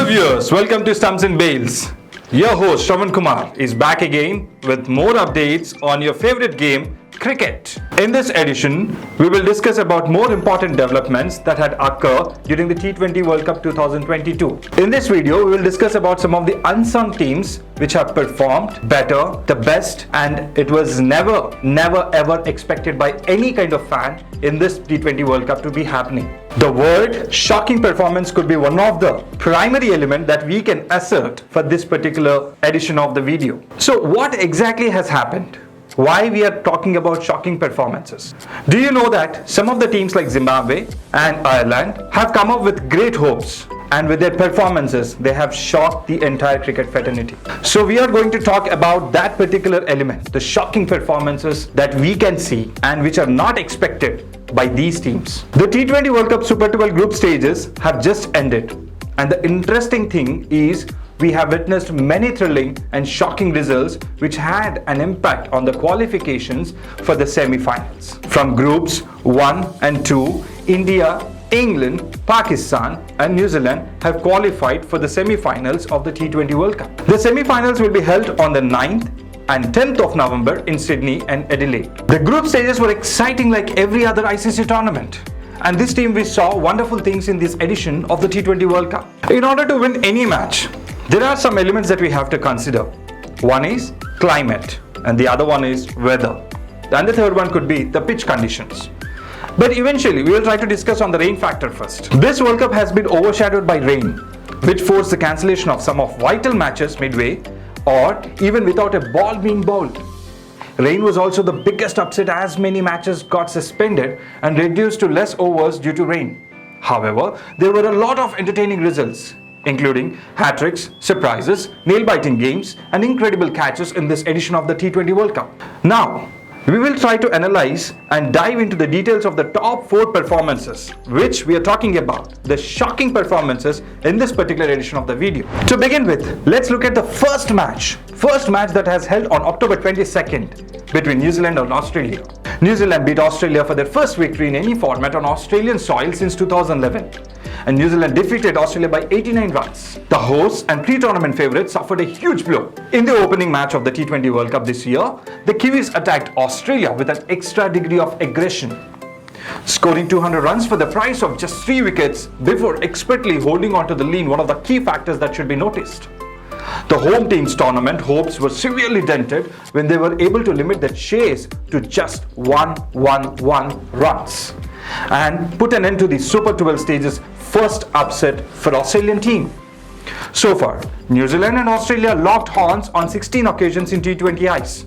Hello viewers, welcome to Stumps and Bails. Your host Shravan Kumar is back again with more updates on your favorite game, cricket. In this edition, we will discuss about more important developments that had occurred during the T20 World Cup 2022. In this video, we will discuss about some of the unsung teams which have performed better, the best, and it was never ever expected by any kind of fan in this T20 World Cup to be happening. The word shocking performance could be one of the primary elements that we can assert for this particular edition of the video. So what exactly has happened? Why we are talking about shocking performances? Do you know that some of the teams like Zimbabwe and Ireland have come up with great hopes, and with their performances they have shocked the entire cricket fraternity. So we are going to talk about that particular element, the shocking performances that we can see and which are not expected by these teams. The T20 World Cup Super 12 group stages have just ended, and the interesting thing is we have witnessed many thrilling and shocking results which had an impact on the qualifications for the semi-finals. From groups 1 and 2, India, England, Pakistan and New Zealand have qualified for the semi-finals of the T20 World Cup. The semi-finals will be held on the 9th and 10th of November in Sydney and Adelaide. The group stages were exciting like every other ICC tournament. And this team we saw wonderful things in this edition of the T20 World Cup. In order to win any match, there are some elements that we have to consider. One is climate and the other one is weather. And the third one could be the pitch conditions. But eventually we will try to discuss on the rain factor first. This World Cup has been overshadowed by rain, which forced the cancellation of some of vital matches midway or even without a ball being bowled. Rain was also the biggest upset as many matches got suspended and reduced to less overs due to rain. However, there were a lot of entertaining results, including hat-tricks, surprises, nail-biting games and incredible catches in this edition of the T20 World Cup. Now, we will try to analyze and dive into the details of the top 4 performances which we are talking about, the shocking performances in this particular edition of the video. To begin with, let's look at the first match that has held on October 22nd between New Zealand and Australia. New Zealand beat Australia for their first victory in any format on Australian soil since 2011. And New Zealand defeated Australia by 89 runs. The hosts and pre-tournament favourites suffered a huge blow. In the opening match of the T20 World Cup this year, the Kiwis attacked Australia with an extra degree of aggression, scoring 200 runs for the price of just 3 wickets before expertly holding on to the lead, one of the key factors that should be noticed. The home team's tournament hopes were severely dented when they were able to limit the chase to just 111 runs and put an end to the Super 12 stage's first upset for Australian team. So far, New Zealand and Australia locked horns on 16 occasions in T20 ice.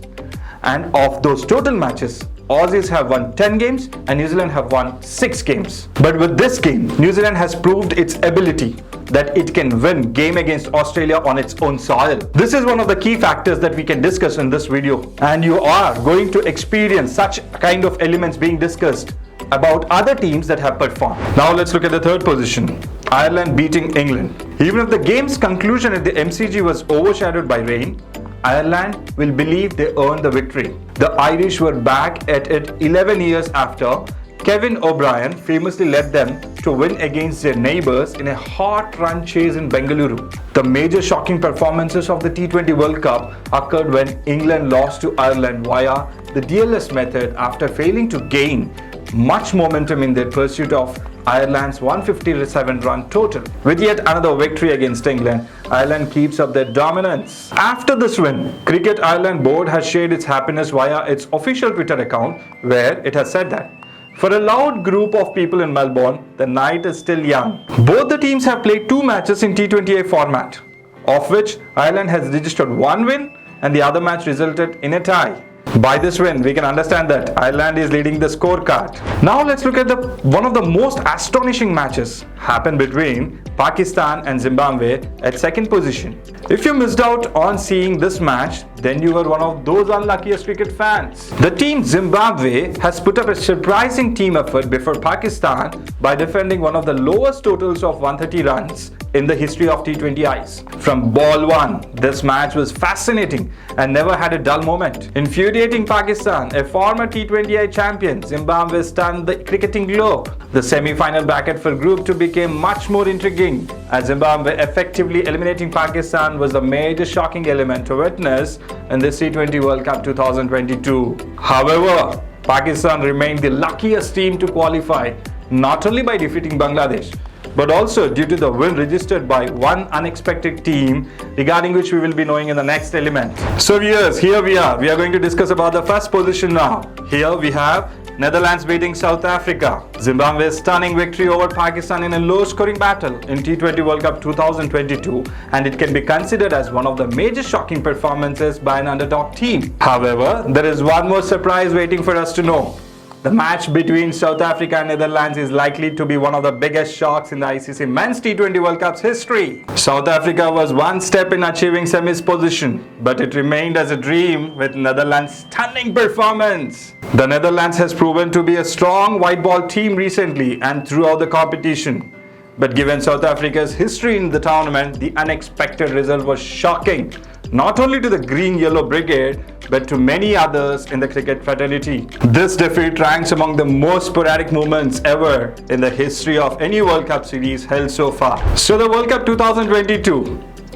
And of those total matches, Aussies have won 10 games and New Zealand have won 6 games. But with this game, New Zealand has proved its ability that it can win game against Australia on its own soil. This is one of the key factors that we can discuss in this video. And you are going to experience such kind of elements being discussed about other teams that have performed. Now let's look at the third position, Ireland beating England. Even if the game's conclusion at the MCG was overshadowed by rain, Ireland will believe they earned the victory. The Irish were back at it 11 years after Kevin O'Brien famously led them to win against their neighbours in a hot-run chase in Bengaluru. The major shocking performances of the T20 World Cup occurred when England lost to Ireland via the DLS method after failing to gain much momentum in their pursuit of Ireland's 157-run total. With yet another victory against England, Ireland keeps up their dominance. After this win, Cricket Ireland board has shared its happiness via its official Twitter account, where it has said that for a loud group of people in Melbourne, the night is still young. Both the teams have played 2 matches in T20I format, of which Ireland has registered 1 win and the other match resulted in a tie. By this win, we can understand that Ireland is leading the scorecard. Now let's look at one of the most astonishing matches happened between Pakistan and Zimbabwe at second position. If you missed out on seeing this match, then you were one of those unluckiest cricket fans. The team Zimbabwe has put up a surprising team effort before Pakistan by defending one of the lowest totals of 130 runs in the history of T20Is. From ball one, this match was fascinating and never had a dull moment. Infuriating Pakistan, a former T20I champion, Zimbabwe stunned the cricketing globe. The semi-final bracket for Group 2 became much more intriguing, as Zimbabwe effectively eliminating Pakistan was a major shocking element to witness in this T20 World Cup 2022. However, Pakistan remained the luckiest team to qualify, not only by defeating Bangladesh, but also due to the win registered by one unexpected team, regarding which we will be knowing in the next element. So viewers, here we are going to discuss about the first position now. Here we have Netherlands beating South Africa. Zimbabwe's stunning victory over Pakistan in a low-scoring battle in T20 World Cup 2022, and it can be considered as one of the major shocking performances by an underdog team. However, there is one more surprise waiting for us to know. The match between South Africa and Netherlands is likely to be one of the biggest shocks in the ICC Men's T20 World Cup's history. South Africa was one step in achieving semis position, but it remained as a dream with Netherlands' stunning performance. The Netherlands has proven to be a strong white ball team recently and throughout the competition. But given South Africa's history in the tournament, the unexpected result was shocking, not only to the Green-Yellow Brigade, but to many others in the cricket fraternity. This defeat ranks among the most sporadic moments ever in the history of any World Cup series held so far. So the World Cup 2022,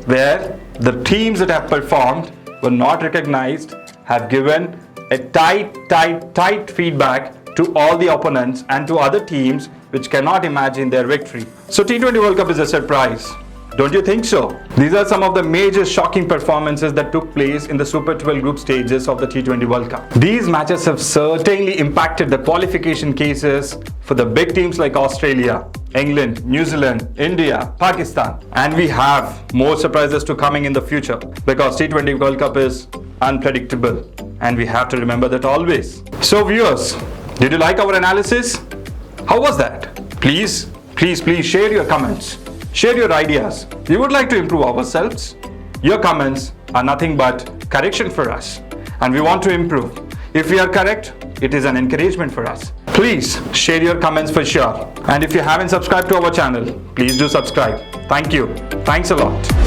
where the teams that have performed were not recognized, have given a tight feedback to all the opponents and to other teams which cannot imagine their victory. So T20 World Cup is a surprise. Don't you think so? These are some of the major shocking performances that took place in the Super 12 group stages of the T20 World Cup. These matches have certainly impacted the qualification cases for the big teams like Australia, England, New Zealand, India, Pakistan. And we have more surprises to coming in the future, because T20 World Cup is unpredictable and we have to remember that always. So viewers, did you like our analysis? How was that? Please share your comments. Share your ideas. We would like to improve ourselves. Your comments are nothing but correction for us, and we want to improve. If we are correct, it is an encouragement for us. Please share your comments for sure. And if you haven't subscribed to our channel, please do subscribe. Thank you. Thanks a lot.